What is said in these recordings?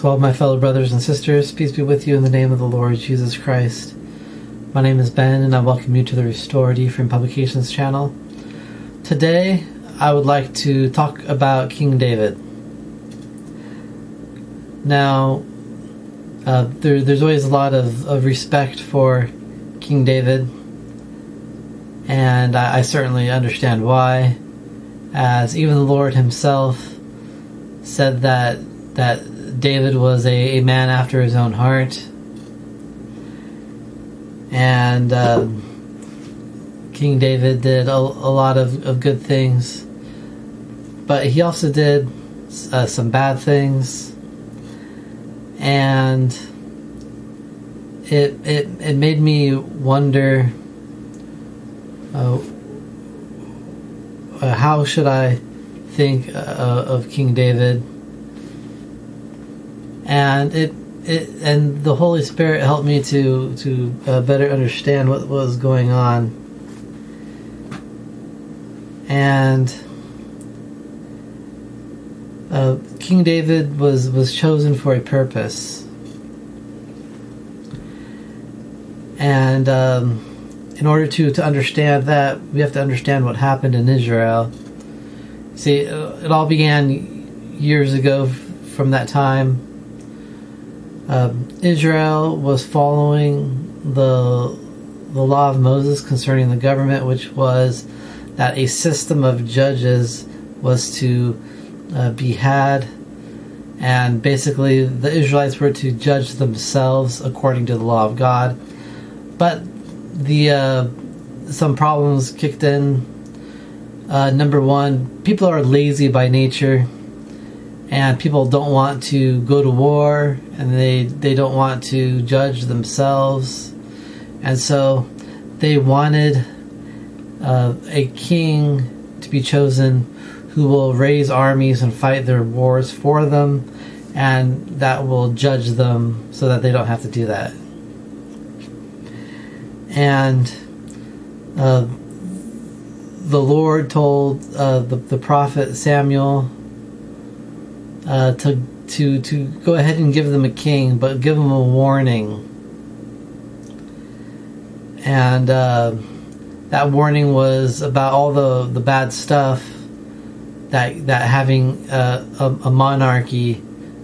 To all my fellow brothers and sisters, peace be with you in the name of the Lord Jesus Christ. My name is Ben, and I welcome you to the Restored Ephraim Publications channel. Today, I would like to talk about King David. Now, there's always a lot of respect for King David, and I certainly understand why, as even the Lord himself said that David was a man after his own heart. And King David did a lot of good things, but he also did some bad things, and it made me wonder, how should I think of King David? And and the Holy Spirit helped me to better understand what was going on. And King David was chosen for a purpose. And in order to understand that, we have to understand what happened in Israel. See, it all began years ago from that time. Israel was following the law of Moses concerning the government, which was that a system of judges was to be had, and basically the Israelites were to judge themselves according to the law of God. But some problems kicked in. Number one, people are lazy by nature. And people don't want to go to war, and they don't want to judge themselves. And so they wanted a king to be chosen who will raise armies and fight their wars for them, and that will judge them so that they don't have to do that. And the Lord told the prophet Samuel to go ahead and give them a king, but give them a warning. And that warning was about all the bad stuff that having a monarchy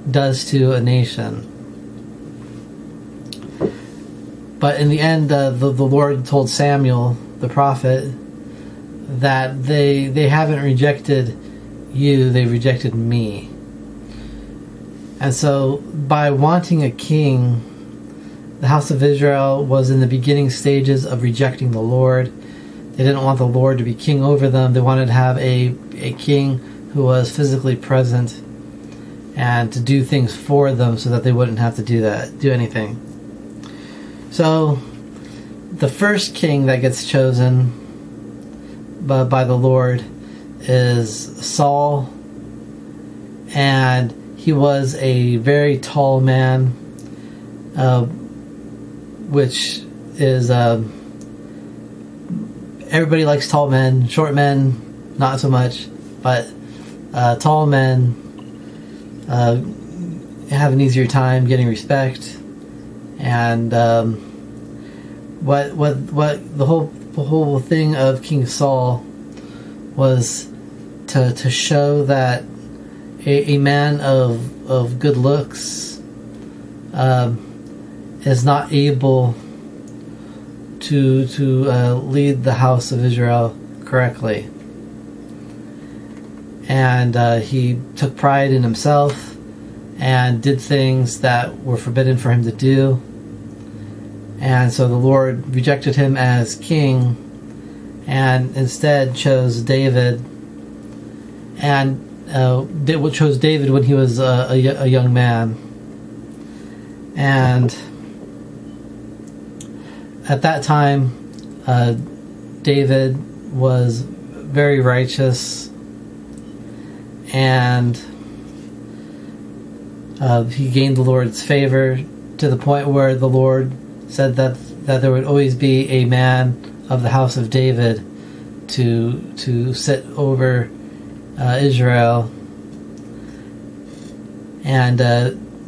does to a nation. But in the end, the Lord told Samuel, the prophet, that they haven't rejected you, they rejected me. And so, by wanting a king, the house of Israel was in the beginning stages of rejecting the Lord. They didn't want the Lord to be king over them. They wanted to have a king who was physically present and to do things for them so that they wouldn't have to do anything. So, the first king that gets chosen by the Lord is Saul, and he was a very tall man, which is, everybody likes tall men. Short men, not so much, but tall men have an easier time getting respect. And what the whole thing of King Saul was to show that a man of good looks is not able to lead the house of Israel correctly. And he took pride in himself and did things that were forbidden for him to do. And so the Lord rejected him as king and instead chose David. And chose David when he was a young man. And at that time, David was very righteous, and he gained the Lord's favor to the point where the Lord said that there would always be a man of the house of David to sit over Israel. And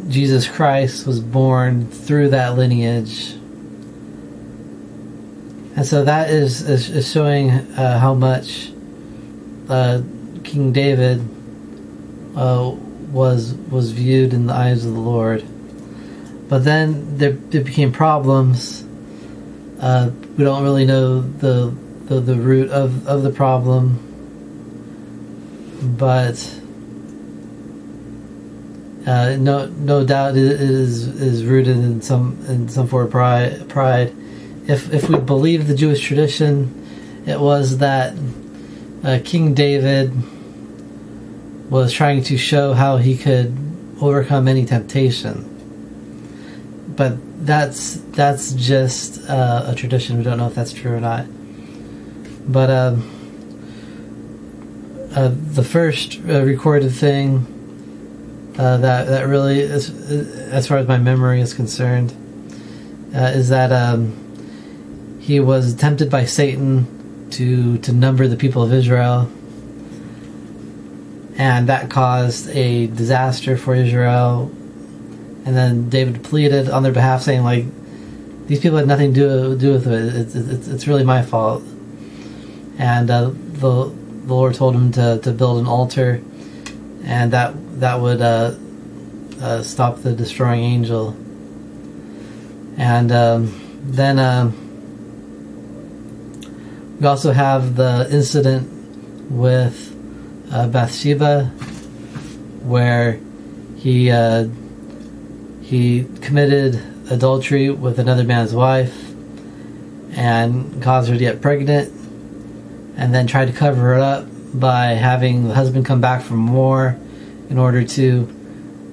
Jesus Christ was born through that lineage. And so that is showing how much King David was viewed in the eyes of the Lord. But then there became problems. We don't really know the root of the problem, but no doubt it is rooted in some form of pride. If we believe the Jewish tradition, it was that King David was trying to show how he could overcome any temptation. But that's just a tradition. We don't know if that's true or not. But the first recorded thing that really, as far as my memory is concerned, is that he was tempted by Satan to number the people of Israel, and that caused a disaster for Israel. And then David pleaded on their behalf, saying, like, these people had nothing to do with it. It's really my fault. And the Lord told him to build an altar, and that would stop the destroying angel. And then we also have the incident with Bathsheba, where he committed adultery with another man's wife and caused her to get pregnant, and then tried to cover it up by having the husband come back from war in order to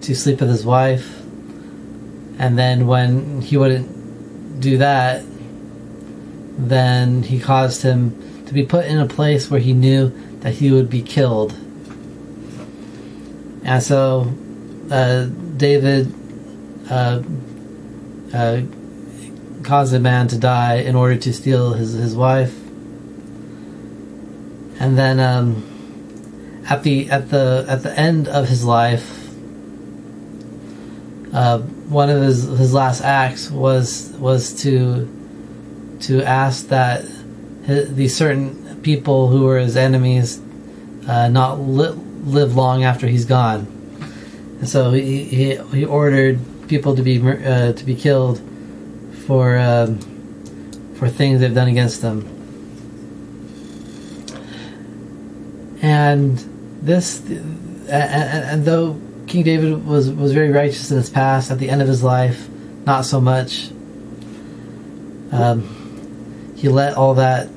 sleep with his wife. And then when he wouldn't do that, then he caused him to be put in a place where he knew that he would be killed. And so David caused a man to die in order to steal his wife. And then at the end of his life, one of his last acts was to ask that these certain people who were his enemies not live long after he's gone. And so he ordered people to be killed for things they've done against them. And this, and though King David was very righteous in his past, at the end of his life, not so much. He let all that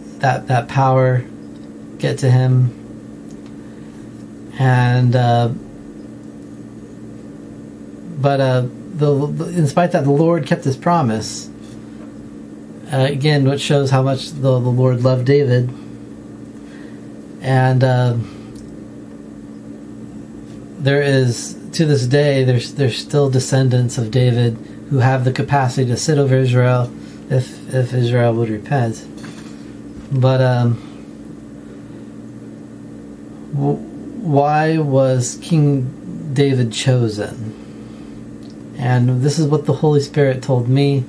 power get to him, and in spite of that, the Lord kept his promise. Again, which shows how much the Lord loved David. And there is, to this day, there's still descendants of David who have the capacity to sit over Israel if Israel would repent. But why was King David chosen? And this is what the Holy Spirit told me,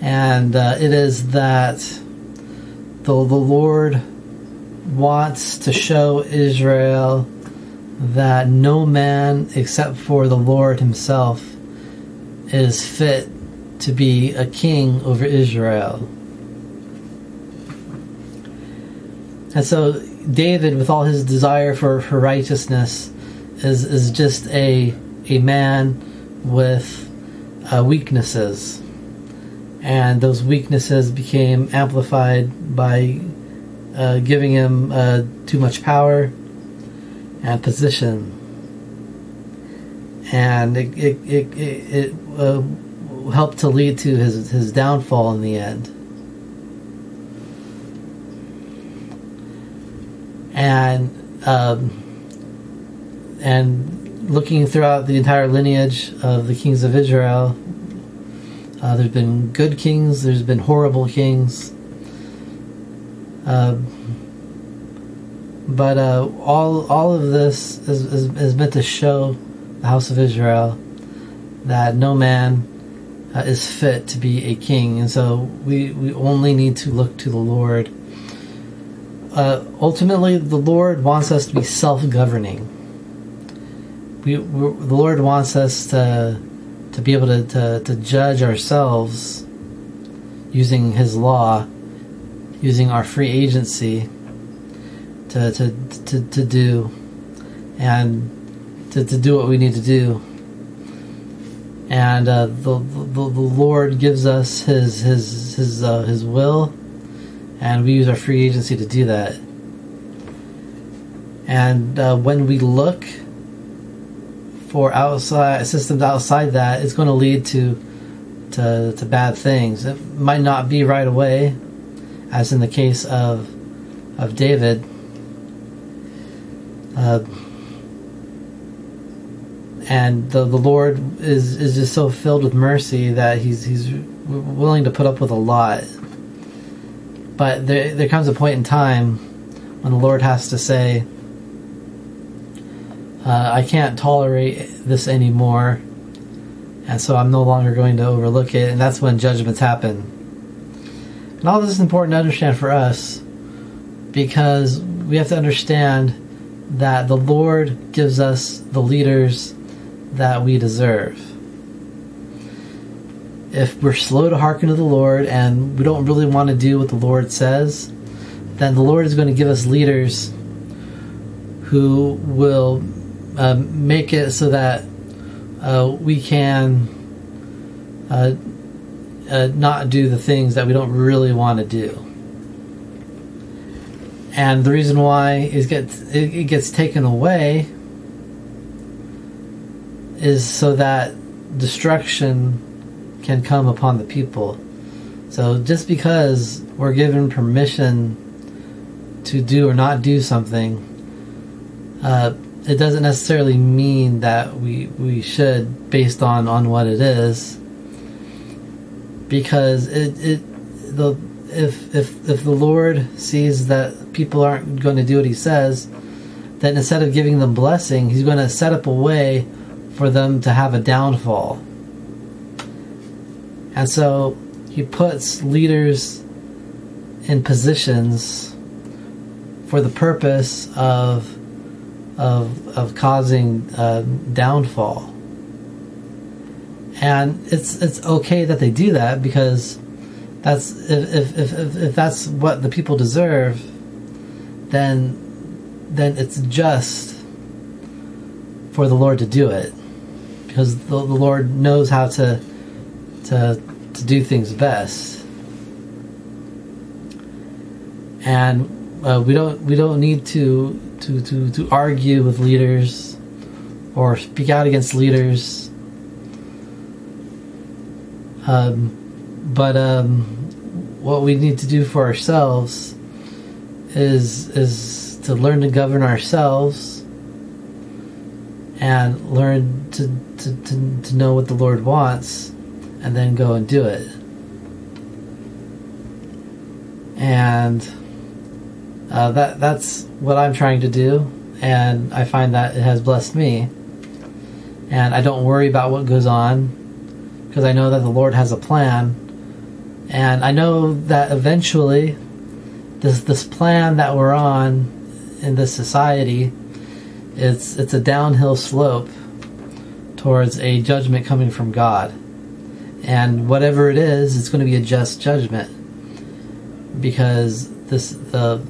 and it is that the Lord wants to show Israel that no man except for the Lord himself is fit to be a king over Israel. And so David, with all his desire for righteousness, is just a man with weaknesses, and those weaknesses became amplified by giving him too much power and position, and it helped to lead to his downfall in the end. And looking throughout the entire lineage of the kings of Israel, there's been good kings, there's been horrible kings, but all of this is meant to show the house of Israel that no man is fit to be a king, and so we only need to look to the Lord. Ultimately, the Lord wants us to be self-governing. The Lord wants us to be able to judge ourselves using His law, using our free agency to do and to do what we need to do. And the Lord gives us His will, and we use our free agency to do that. And when we look for outside systems outside that, it's going to lead to bad things. It might not be right away, as in the case of David. And the Lord is just so filled with mercy that he's willing to put up with a lot. But there comes a point in time when the Lord has to say, I can't tolerate this anymore, and so I'm no longer going to overlook it, and that's when judgments happen. And all this is important to understand for us, because we have to understand that the Lord gives us the leaders that we deserve. If we're slow to hearken to the Lord and we don't really want to do what the Lord says, then the Lord is going to give us leaders who will make it so that we can not do the things that we don't really want to do. And the reason why it gets taken away is so that destruction can come upon the people. So just because we're given permission to do or not do something, it doesn't necessarily mean that we should, based on what it is, because if the Lord sees that people aren't going to do what He says, then instead of giving them blessing, He's going to set up a way for them to have a downfall. And so He puts leaders in positions for the purpose of causing downfall. And it's okay that they do that, because that's if that's what the people deserve, then it's just for the Lord to do it, because the Lord knows how to do things best. And we don't need to argue with leaders or speak out against leaders. But what we need to do for ourselves is to learn to govern ourselves and learn to know what the Lord wants, and then go and do it. And that's what I'm trying to do, and I find that it has blessed me. And I don't worry about what goes on, because I know that the Lord has a plan, and I know that eventually this plan that we're on in this society, it's a downhill slope towards a judgment coming from God. And whatever it is, it's going to be a just judgment, because the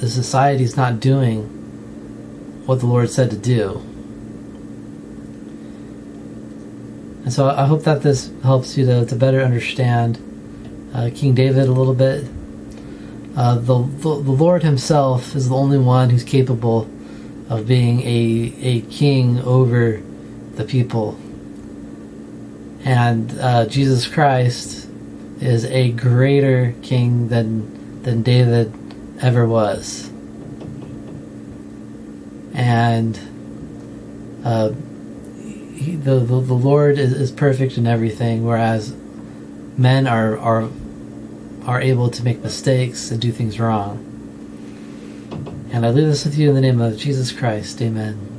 society is not doing what the Lord said to do. And so I hope that this helps you to better understand King David a little bit. The Lord Himself is the only one who's capable of being a king over the people. And Jesus Christ is a greater king than David ever was. And the Lord is perfect in everything, whereas men are able to make mistakes and do things wrong. And I leave this with you in the name of Jesus Christ. Amen.